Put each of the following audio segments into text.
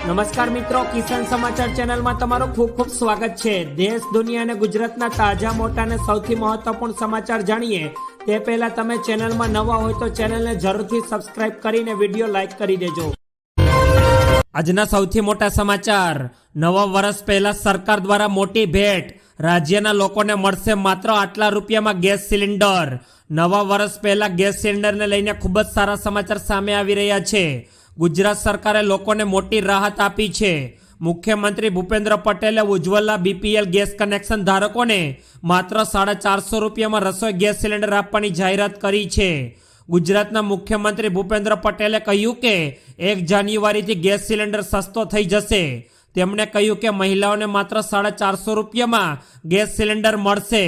નમસ્કાર મિત્રો, કિસાન સમાચાર ચેનલમાં તમારું ખૂબ ખૂબ સ્વાગત છે। દેશ, દુનિયા અને ગુજરાતના તાજા, મોટા અને સૌથી મહત્વપૂર્ણ સમાચાર જાણીએ તે પહેલા તમે ચેનલમાં નવા હોય તો ચેનલને જરૂરથી સબસ્ક્રાઇબ કરીને વિડીયો લાઈક કરી દેજો। આજના સૌથી મોટા સમાચાર। નવા વર્ષ પહેલા સરકાર દ્વારા મોટી ભેટ, રાજ્યના લોકોને મળશે માત્ર આટલા રૂપિયામાં ગેસ સિલિન્ડર। નવા વર્ષ પહેલા ગેસ સિલિન્ડરને લઈને ખૂબ જ સારા સમાચાર સામે આવી રહ્યા છે। ગુજરાત સરકારે લોકોને મોટી રાહત આપી છે। મુખ્યમંત્રી ભૂપેન્દ્ર પટેલે ઉજ્જવલા બીપીએલ ગેસ કનેક્શન ધારકોને માત્ર 450 રૂપિયામાં રસોઈ ગેસ સિલિન્ડર આપવાની જાહેરાત કરી છે। ગુજરાતના મુખ્યમંત્રી ભૂપેન્દ્ર પટેલે કહ્યું કે 1 જાન્યુઆરીથી ગેસ સિલિન્ડર સસ્તો થઈ જશે। તેમણે કહ્યું કે મહિલાઓને માત્ર 450 રૂપિયામાં ગેસ સિલિન્ડર મળશે।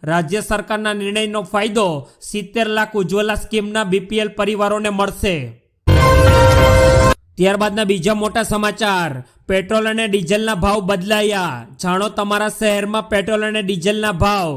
રાજ્ય સરકારના નિર્ણયનો ફાયદો 70 લાખ ઉજ્જવલા સ્કીમના બીપીએલ પરિવારોને મળશે। ત્યારબાદના બીજા મોટા સમાચાર। પેટ્રોલ અને ડીઝલના ભાવ બદલાયા, જાણો તમારા શહેરમાં પેટ્રોલ અને ડીઝલના ભાવ।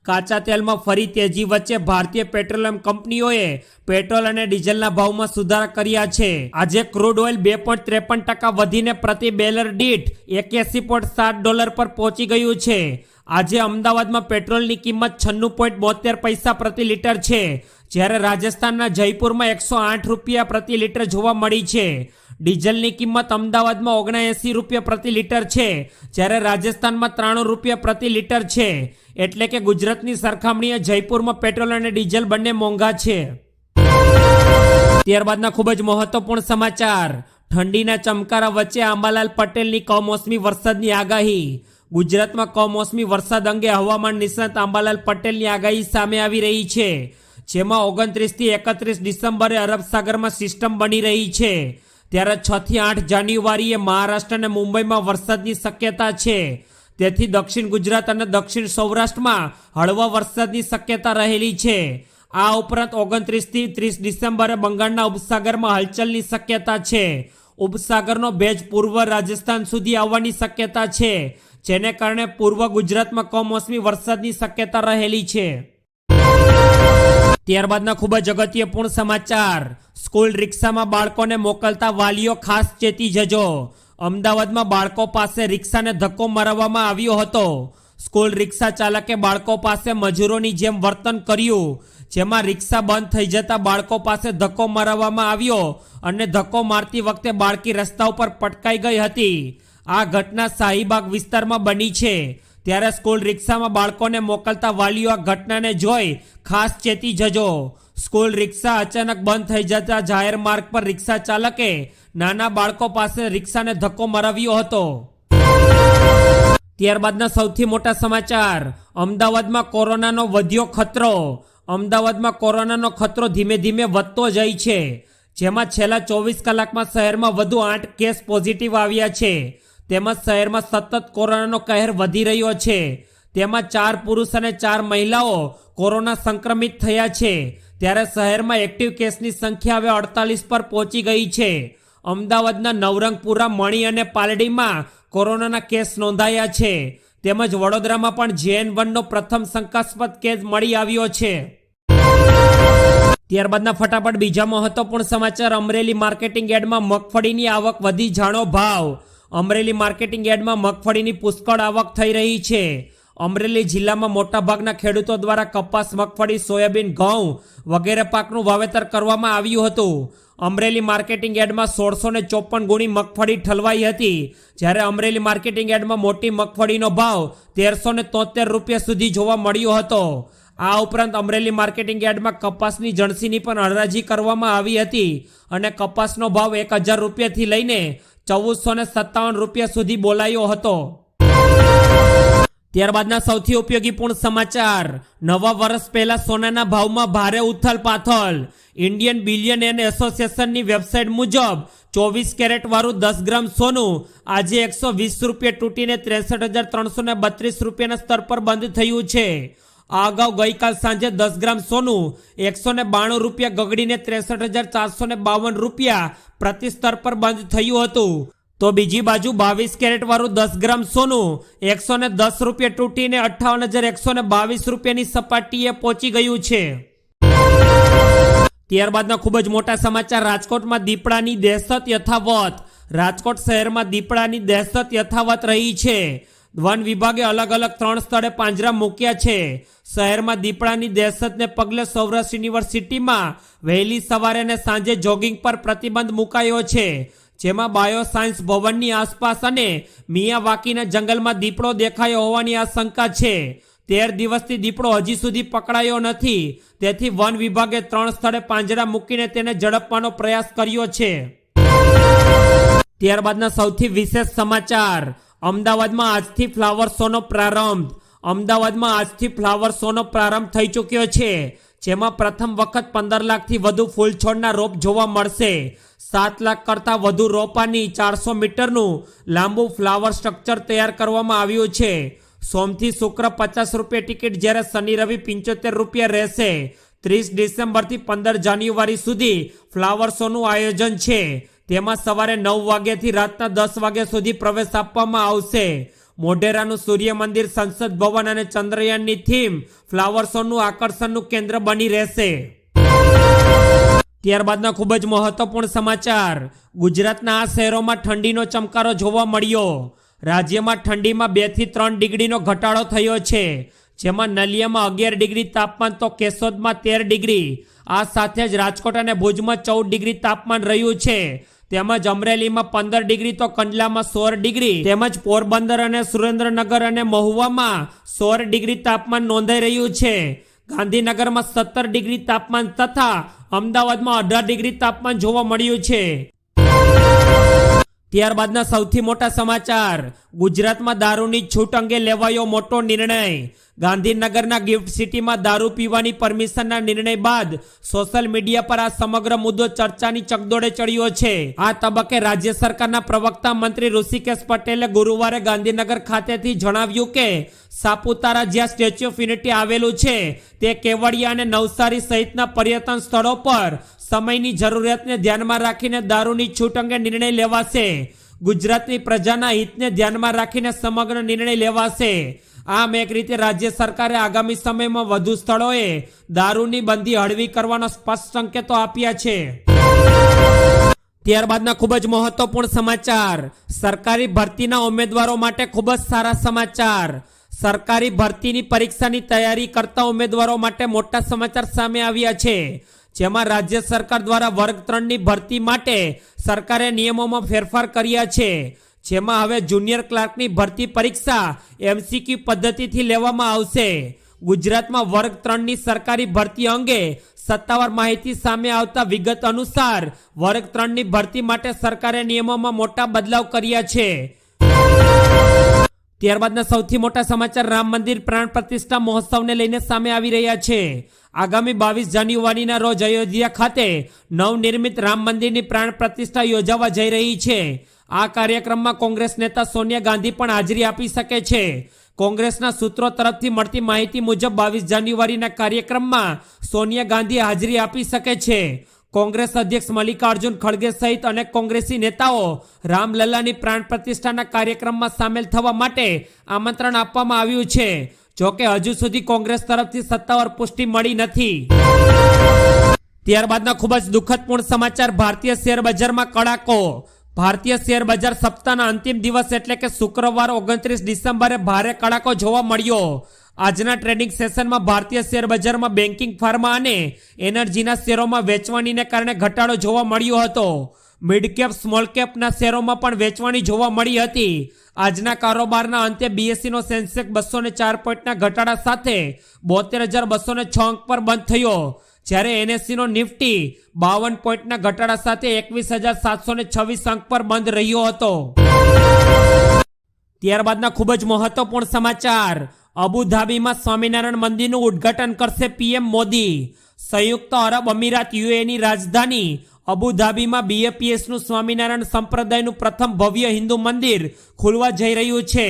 કાચા તેલમાં ફરી તેજી વચ્ચે ભારતીય પેટ્રોલિયમ કંપનીઓએ પેટ્રોલ અને ડીઝલના ભાવમાં સુધારા કર્યા છે। આજે ક્રૂડ ઓઇલ 2.53% વધીને પ્રતિ બેરલ દીઠ $81.7 પર પહોંચી ગયું છે। આજે અમદાવાદમાં પેટ્રોલની કિંમત 96.72 પ્રતિ લીટર છે, જ્યારે રાજસ્થાનના જયપુરમાં 108 રૂપિયા પ્રતિ લીટર જોવા મળી છે। ડીઝલની કિંમત અમદાવાદમાં 79 રૂપિયા પ્રતિ લીટર છે, જ્યારે રાજસ્થાનમાં 93 રૂપિયા પ્રતિ લીટર છે। એટલે કે ગુજરાતની સરખામણીએ જયપુરમાં પેટ્રોલ અને ડીઝલ બંને મોંઘા છે। ત્યારબાદના ખૂબ જ મહત્વપૂર્ણ સમાચાર। ઠંડીના ચમકારા વચ્ચે અંબાલાલ પટેલની કમોસમી વરસાદની આગાહી। ગુજરાતમાં કમોસમી વરસાદ અંગે હવામાન નિષ્ણાત અંબાલાલ પટેલની આગાહી સામે આવી રહી છે, જેમાં 29 થી 31 ડિસેમ્બરે અરબ સાગરમાં સિસ્ટમ બની રહી છે। ત્યારે 6 થી 8 જાન્યુઆરીએ મહારાષ્ટ્ર અને મુંબઈમાં વરસાદની શક્યતા છે। તેથી દક્ષિણ ગુજરાત અને દક્ષિણ સૌરાષ્ટ્રમાં હળવા વરસાદની શક્યતા રહેલી છે। આ ઉપરાંત 29 થી 30 ડિસેમ્બરે બંગાળના ઉપસાગરમાં હલચલની શક્યતા છે। ઉપસાગરનો ભેજ પૂર્વ રાજસ્થાન સુધી આવવાની શક્યતા છે, જેને કારણે પૂર્વ ગુજરાતમાં કમોસમી વરસાદની શક્યતા રહેલી છે। ત્યારબાદના ખૂબ જ અગત્યપૂર્ણ સમાચાર। સ્કૂલ રિક્ષામાં બાળકોને મોકલતા વાલીઓ ખાસ ચેતી જજો। અમદાવાદમાં બાળકો પાસે રિક્ષાને ધક્કો મારવામાં આવ્યો હતો। સ્કૂલ રિક્ષા ચાલકે બાળકો પાસે મજૂરોની જેમ વર્તન કર્યું, જેમાં રિક્ષા બંધ થઈ જતા બાળકો પાસે ધક્કો મારવામાં આવ્યો અને ધક્કો મારતી વખતે બાળકી રસ્તા ઉપર પટકાઈ ગઈ હતી। આ ઘટના શાહીબાગ વિસ્તારમાં બની છે। ત્યારે સ્કૂલ રિક્ષામાં બાળકોને મોકલતા વાલીઓ આ ઘટનાને જોઈ ખાસ ચેતી જજો। સ્કૂલ રિક્ષા અચાનક બંધ થઈ જતા જાહેર માર્ગ પર રિક્ષા ચાલકે નાના બાળકો પાસે રિક્ષાને ધક્કો મરાવ્યો હતો। ત્યારબાદના સૌથી મોટા સમાચાર। અમદાવાદમાં કોરોનાનો વધ્યો ખતરો। અમદાવાદમાં કોરોનાનો ખતરો ધીમે ધીમે વધતો જાય છે, જેમાં છેલ્લા 24 કલાકમાં શહેરમાં વધુ 8 કેસ પોઝિટિવ આવ્યા છે। તેમજ શહેરમાં સતત કોરોનાનો કહેર વધી રહ્યો છે। તેમાં 4 પુરુષ અને 4 મહિલાઓ કોરોના સંક્રમિત થયા છે। ત્યારે શહેરમાં એક્ટિવ કેસની સંખ્યા હવે 48 પર પહોંચી ગઈ છે। અમદાવાદના નવરંગપુરા, મણી અને પાલડીમાં કોરોનાના કેસ નોંધાયા છે। તેમજ વડોદરામાં પણ JN1નો પ્રથમ શંકાસ્પદ કેસ મળી આવ્યો છે। ત્યારબાદના ફટાફટ બીજા મહત્વપૂર્ણ સમાચાર। અમરેલી માર્કેટિંગ યાર્ડમાં મગફળીની આવક વધી, જાણો ભાવ। અમરેલી માર્કેટિંગ યાર્ડમાં મગફળીની પુષ્કળ આવક થઈ રહી છે। અમરેલી જિલ્લામાં મોટાભાગના ખેડૂતો દ્વારા કપાસ, મગફળી, સોયાબીન, ઘઉં વગેરે પાકનું વાવેતર કરવામાં આવ્યું હતું। અમરેલી માર્કેટિંગ યાર્ડમાં 1654 ગુણી મગફળી ઠલવાઈ હતી, જ્યારે અમરેલી માર્કેટિંગ યાર્ડમાં મોટી મગફળીનો ભાવ 1373 રૂપિયા સુધી જોવા મળ્યો હતો। આ ઉપરાંત અમરેલી માર્કેટિંગ યાર્ડમાં કપાસની જણસીની પણ હરાજી કરવામાં આવી હતી અને કપાસનો ભાવ 1000 રૂપિયાથી લઈને 1457 રૂપિયા સુધી બોલાયો હતો। ત્યારબાદના સૌથી ઉપયોગીપૂર્ણ સમાચાર। નવા વર્ષ પહેલા સોનાના ભાવમાં ભારે ઉથલ-પાથલ। ઇન્ડિયન બિલિયન એસોસિએશનની વેબસાઇટ મુજબ 24 કેરેટ વાળું 10 ગ્રામ સોનું આજે 120 રૂપિયા તૂટીને 63,332 રૂપિયાના સ્તર પર બંધ થયું છે। આ અગાઉ ગઈકાલ સાંજે 10 ગ્રામ સોનું 192 રૂપિયા ગગડીને 63,452 રૂપિયા પ્રતિ સ્તર પર બંધ થયું હતું। તો બીજી બાજુ 22 કેરેટ વાળું 10 ગ્રામ સોનું 110 રૂપિયા તૂટીને 58,122 રૂપિયાની સપાટીએ પહોંચી ગયું છે। ત્યારબાદના ખૂબ જ મોટા સમાચાર। રાજકોટમાં દીપડાની દહેશત યથાવત। રાજકોટ શહેરમાં દીપડાની દહેશત યથાવત રહી છે। વન વિભાગે અલગ અલગ 3 સ્થળે પાંજરા મૂક્યા છે। શહેરમાં દીપડાની દહેશતને પગલે સૌરાષ્ટ્ર યુનિવર્સિટીમાં વહેલી સવારે અને સાંજે જોગિંગ પર પ્રતિબંધ મુકાયો છે, જેમાં બાયો સાયન્સ ભવનની આસપાસ અને મિયાવાકીના જંગલમાં દીપડો દેખાયો હોવાની આશંકા છે। 13 દિવસથી દીપડો હજી સુધી પકડાયો નથી, તેથી વન વિભાગે 3 સ્થળે પાંજરા મૂકીને તેને ઝડપવાનો પ્રયાસ કર્યો છે। ત્યારબાદના સૌથી વિશેષ સમાચાર। અમદાવાદમાં આજથી ફ્લાવર શોનો પ્રારંભ। અમદાવાદમાં આજથી ફ્લાવર શોનો પ્રારંભ થઈ ચૂક્યો છે, જેમાં પ્રથમ વખત 15 લાખથી વધુ ફૂલછોડના રોપ જોવા મળશે। 7 લાખ કરતાં વધુ રોપાની 400 મીટરનું લાંબુ ફ્લાવર સ્ટ્રક્ચર તૈયાર કરવામાં આવ્યું છે। સોમથી શુક્ર 50 રૂપિયા ટિકિટ, જ્યારે શનિ રવિ 75 રૂપિયા રહેશે। 30 ડિસેમ્બરથી 15 જાન્યુઆરી સુધી ફ્લાવર શોનું આયોજન છે। તેમાં સવારે 9 વાગ્યાથી રાતના 10 વાગ્યા સુધી પ્રવેશ આપવામાં આવશે। મોઢેરાનું સૂર્ય મંદિર, સંસદ ભવન અને ચંદ્રયાનની થીમ ફ્લાવર શોનું આકર્ષણનું કેન્દ્ર બની રહેશે। ત્યારબાદના ખૂબ જ મહત્વપૂર્ણ સમાચાર। ગુજરાતના આ શહેરોમાં ઠંડીનો ચમકારો જોવા મળ્યો। રાજ્યમાં ઠંડીમાં 2 થી 3 ડિગ્રીનો ઘટાડો થયો છે, જેમાં નલિયામાં 11 ડિગ્રી તાપમાન તો કેશોદમાં 13 ડિગ્રી। આ સાથે જ રાજકોટ અને ભુજમાં 14 ડિગ્રી તાપમાન રહ્યું છે, તેમજ અમરેલીમાં 15 ડિગ્રી તો કંડલામાં 16 ડિગ્રી, તેમજ પોરબંદર અને સુરેન્દ્રનગર અને મહુવામાં 16 ડિગ્રી તાપમાન નોંધાઈ રહ્યું છે। ગાંધીનગરમાં 17 ડિગ્રી તાપમાન તથા અમદાવાદમાં 18 ડિગ્રી તાપમાન જોવા મળ્યું છે। ત્યારબાદના સૌથી મોટા સમાચાર। ગુજરાતમાં દારૂની છૂટ અંગે લેવાયો મોટો નિર્ણય। ગાંધીનગરના ગિફ્ટ સિટીમાં દારૂ પીવાની પરમિશનના નિર્ણય બાદ સોશિયલ મીડિયા પર આ સમગ્ર મુદ્દો ચર્ચાની ચકડોળે ચડ્યો છે। આ તબક્કે રાજ્ય સરકારના પ્રવક્તા મંત્રી ઋષિકેશ પટેલે ગુરુવારે ગાંધીનગર ખાતેથી જણાવ્યું કે સાપુતારા, જ્યાં સ્ટેચ્યુ ઓફ યુનિટી આવેલું છે, તે કેવડિયા અને નવસારી સહિતના પર્યટન સ્થળો પર સમયની જરૂરિયાતને ધ્યાનમાં રાખીને દારૂની છૂટ અંગે નિર્ણય લેવાશે। ગુજરાતની પ્રજાના હિતને ધ્યાનમાં રાખીને સમગ્ર નિર્ણય લેવાશે। આમ એક રીતે રાજ્ય સરકારે આગામી સમયમાં વધુ સ્થળોએ દારૂની બંધી હળવી કરવાના સ્પષ્ટ સંકેતો આપ્યા છે। ત્યારબાદના ખૂબ જ મહત્વપૂર્ણ સમાચાર। સરકારી ભરતીના ઉમેદવારો માટે ખૂબ જ સારા સમાચાર। સરકારી ભરતીની પરીક્ષાની તૈયારી કરતા ઉમેદવારો માટે મોટા સમાચાર સામે આવ્યા છે, જેમાં રાજ્ય સરકાર દ્વારા વર્ગ 3ની ભરતી માટે સરકારે નિયમોમાં ફેરફાર કર્યા છે, જેમાં હવે જુનિયર ક્લાર્કની ભરતી પરીક્ષા MCQ પદ્ધતિથી લેવામાં આવશે। ગુજરાતમાં વર્ગ 3ની સરકારી ભરતી અંગે સત્તાવાર માહિતી સામે આવતા વિગત અનુસાર વર્ગ 3ની ભરતી માટે સરકારે નિયમોમાં મોટા બદલાવ કર્યા છે। ત્યારબાદના સૌથી મોટા સમાચાર। રામ મંદિર પ્રાણ પ્રતિષ્ઠા મહોત્સવને લઈને સામે આવી રહ્યા છે। આગામી 22 જાન્યુઆરીના રોજ અયોધ્યા ખાતે નવનિર્મિત રામ મંદિરની પ્રાણ પ્રતિષ્ઠા યોજાવા જઈ રહી છે। આ કાર્યક્રમમાં કોંગ્રેસ નેતા સોનિયા ગાંધી પણ હાજરી આપી શકે છે। કોંગ્રેસના સૂત્રો તરફથી મળતી માહિતી મુજબ 22 જાન્યુઆરીના કાર્યક્રમમાં સોનિયા ગાંધી હાજરી આપી શકે છે। કોંગ્રેસ અધ્યક્ષ મલ્લિકાર્જુન ખડગે સહિત અનેક કોંગ્રેસી નેતાઓ રામલલ્લાની પ્રાણ પ્રતિષ્ઠાના કાર્યક્રમમાં સામેલ થવા માટે આમંત્રણ આપવામાં આવ્યું છે, જોકે હજુ સુધી કોંગ્રેસ તરફથી સત્તાવાર પુષ્ટિ મળી નથી। ત્યારબાદના ખૂબ જ દુઃખદપૂર્ણ સમાચાર। ભારતીય શેર બજારમાં કડાકો। ભારતીય શેર બજાર સપ્તાહના અંતિમ દિવસ એટલે કે શુક્રવાર 29 ડિસેમ્બરે ભારે કડાકો જોવા મળ્યો। આજના ટ્રેડિંગ સેશનમાં ભારતીય શેર બજારમાં બેન્કિંગ, ફાર્મા અને એનર્જીના શેરોમાં વેચવાણીને કારણે ઘટાડો જોવા મળ્યો હતો। મિડ કેપ, સ્મોલ કેપના શેરોમાં પણ વેચવાણી જોવા મળી હતી। આજના કારોબારના અંતે બીએસસીનો સેન્સેક્સ 204 પોઈન્ટના ઘટાડા સાથે 72,206 અંક પર બંધ થયો, જ્યારે એનએસસીનો નિફ્ટી 52 પોઈન્ટના ઘટાડા સાથે 21,726 અંક પર બંધ રહ્યો હતો। ત્યારબાદના ખૂબ જ મહત્વપૂર્ણ સમાચાર। અબુધાબીમાં સ્વામિનારાયણ મંદિરનું ઉદ્ઘાટન કરશે પીએમ મોદી। સંયુક્ત અરબ અમીરાત UAEની રાજધાની અબુધાબીમાં BAPSનું સ્વામિનારાયણ સંપ્રદાયનું પ્રથમ ભવ્ય હિન્દુ મંદિર ખુલવા જઈ રહ્યું છે।